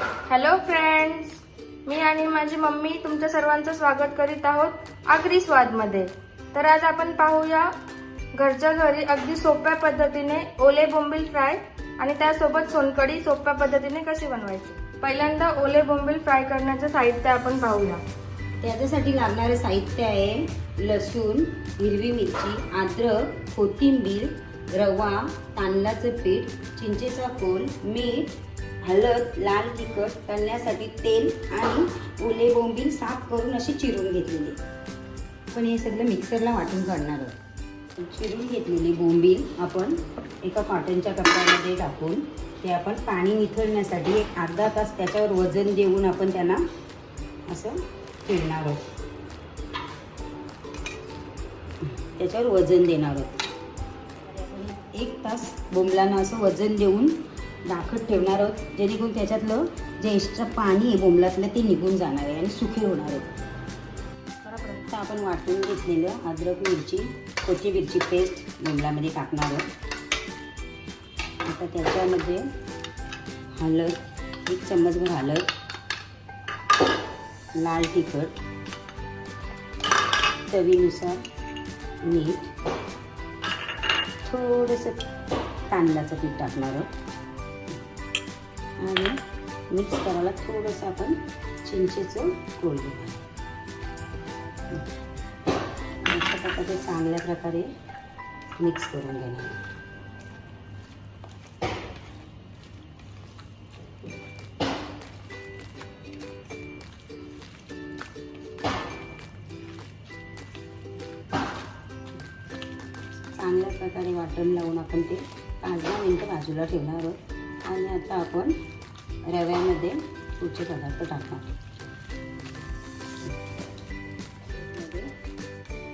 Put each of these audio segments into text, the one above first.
Hello friends, मी आणि माझी mummy तुमच्या सर्वांचं स्वागत करीत आहोत आगरी स्वादमध्ये। तर आज आपण पाहूया घरच्या घरी अगदी सोप्या पद्धतीने ओले बोंबील फ्राय आणि त्यासोबत सोनकढी सोप्या पद्धतीने कशी बनवायची। पहिल्यांदा ओले बोंबील फ्राय करण्याचे साहित्य आपण पाहूया। त्याच्यासाठी लागणारे साहित्य आहे लसूण, हिरवी मिरची, अद्रक, कोथिंबीर, रवा, तांदळाचं पीठ, चिंचेचा कोल, मीठ, हळद, लाल तिखट, तळण्यासाठी तेल आणि ओले बोंबील साफ करून अशी चिरून घेतलेली। पण हे सगळं मिक्सरला वाटून काढणार आहोत। चिरून घेतलेली बोंबील आपण एका कॉटनच्या कपड्यामध्ये टाकून ते आपण पाणी निथळण्यासाठी एक अर्धा तास त्याच्यावर वजन देऊन आपण त्यांना असं ठेवणार आहोत। त्याच्यावर वजन देणार आहोत। एक तास बोंबलांना असं वजन देऊन दाखत ठेवणार आहोत, जेणेकरून त्याच्यातलं जे एक्स्ट्रा पाणी आहे बोंबलातलं ते निघून जाणार आहे आणि सुखे होणार आहेत। आता आपण वाटून घेतलेलं अद्रक, मिरची, कोथिंबीरची पेस्ट बोंबलामध्ये टाकणार आहोत। आता त्याच्यामध्ये हळद, 1 चम्मचभर हळद, लाल तिखट, चवीनुसार मीठ, थोडंसं तांदळाचं पीठ टाकणार आहोत आणि मिक्स करायला थोडंसं आपण चिंचेचं कोळ घेणार। अशा प्रकारे चांगल्या प्रकारे मिक्स करून घेणार। चांगल्या प्रकारे वाटण लावून आपण ते 5-10 मिनिटं बाजूला ठेवणार आहोत। आणि आता आपण रव्यामध्ये पुढचे पदार्थ टाकणार।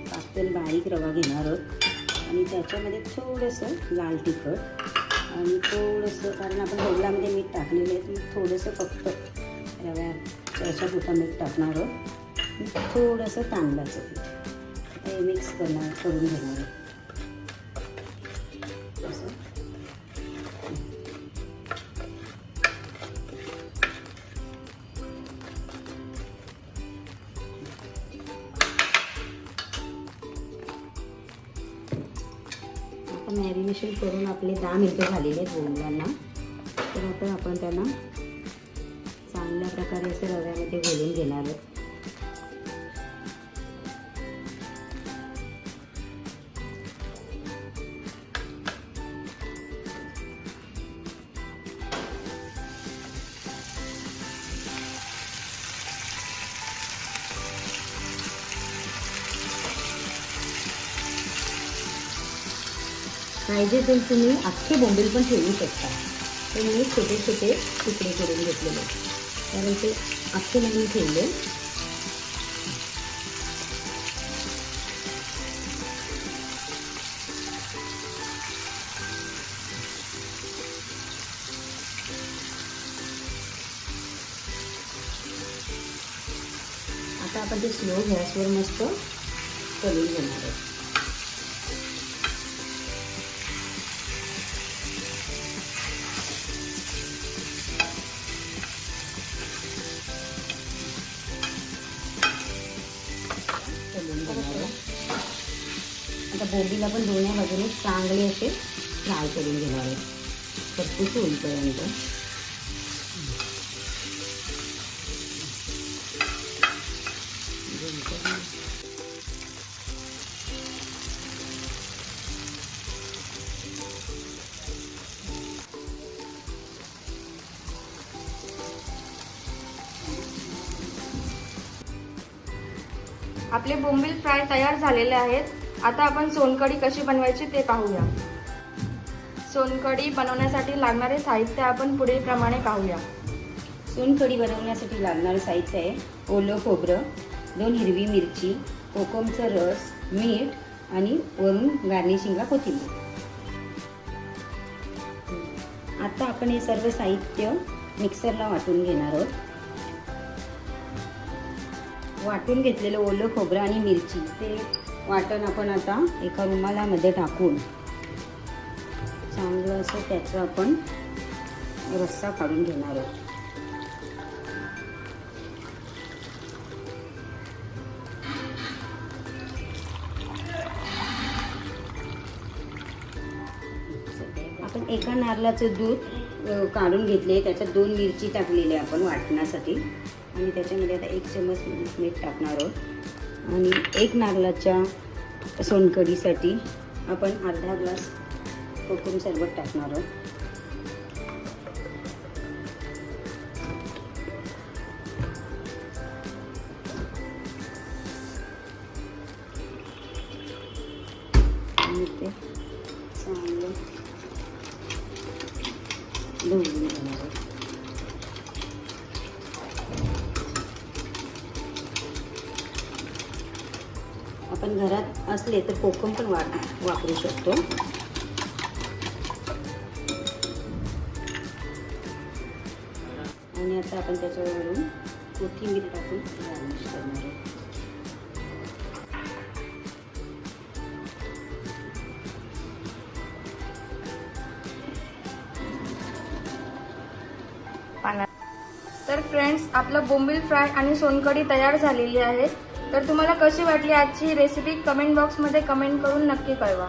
पातळ बारीक रवा घेणार आहोत आणि त्याच्यामध्ये थोडंसं लाल तिखट आणि थोडंसं, कारण आपण बोंबलामध्ये मीठ टाकलेलं आहे, थोडंसं फक्त रव्याच्या पुरता मीठ टाकणार आहोत। थोडंसं तांदळाचं पीठ हे मिक्स करून घेणार आहोत। मॅरिनेशन करून आपले 10 मिनिटं झालेले आहेत बोंबलांना। तर आता आपण त्यांना चांगल्या प्रकारे असं रव्यामध्ये घोलून घेणार आहोत। पाहिजे तर तुम्ही अख्खे बोंबील पण ठेवू शकता। तर मी छोटे छोटे तुकडे करून घेतलेले, कारण ते अख्खे नाही ठेवले। आता आपण ते स्लो गॅसवर मस्त तळून घेणार आहोत। आता बोंबील आपण दोन्ही बाजूने चांगले असे फ्राय करून घेणार आहोत, खरपूस होईपर्यंत। आपले बोंबील फ्राय तयार झालेले आहेत। आता आपण सोनकढी कशी बनवायची ते पाहूया। सोनकढी बनवण्यासाठी लागणारे साहित्य आपण पुढील प्रमाणे पाहूया। सोनकढी बनवण्यासाठी लागणारे साहित्य आहे ओलं खोबरं, 2 हिरवी मिरची, कोकमचा रस, मीठ आणि वरून गार्निशिंगला कोथिंबीर। आता आपण हे सर्व साहित्य मिक्सरला वाटून घेणार आहोत। वाटून घेतलेलं ओलं खोबरं आणि मिरची ते वाटण आपण आता एका रुमालामध्ये टाकून चांगलं असं त्याचं आपण रस्सा काढून घेणार आहोत। एका नारळाचं दूध काढून घेतले, त्याच्यात 2 मिरची टाकलेली आपण वाटण्यासाठी आणि त्याच्यामध्ये आता 1 चमच मीठ टाकणार आहोत आणि 1 नारळाच्या सोलकढीसाठी आपण अर्धा ग्लास कोकम सरबत टाकणार आहोत. आणि ते चांगलं ढवळून घेणार आहोत. आपण घरात असले तर कोकम पण वापरू शकतो. आणि आता आपण त्याच्यावरून कोथिंबीर टाकून गार्निश करणार आहोत. तर फ्रेंड्स, आपलं बोंबील फ्राय आणि सोलकढी तयार झालेली आहे. तर तुम्हाला कशी वाटली आजची रेसिपी कमेंट बॉक्समध्ये कमेंट करून नक्की कळवा.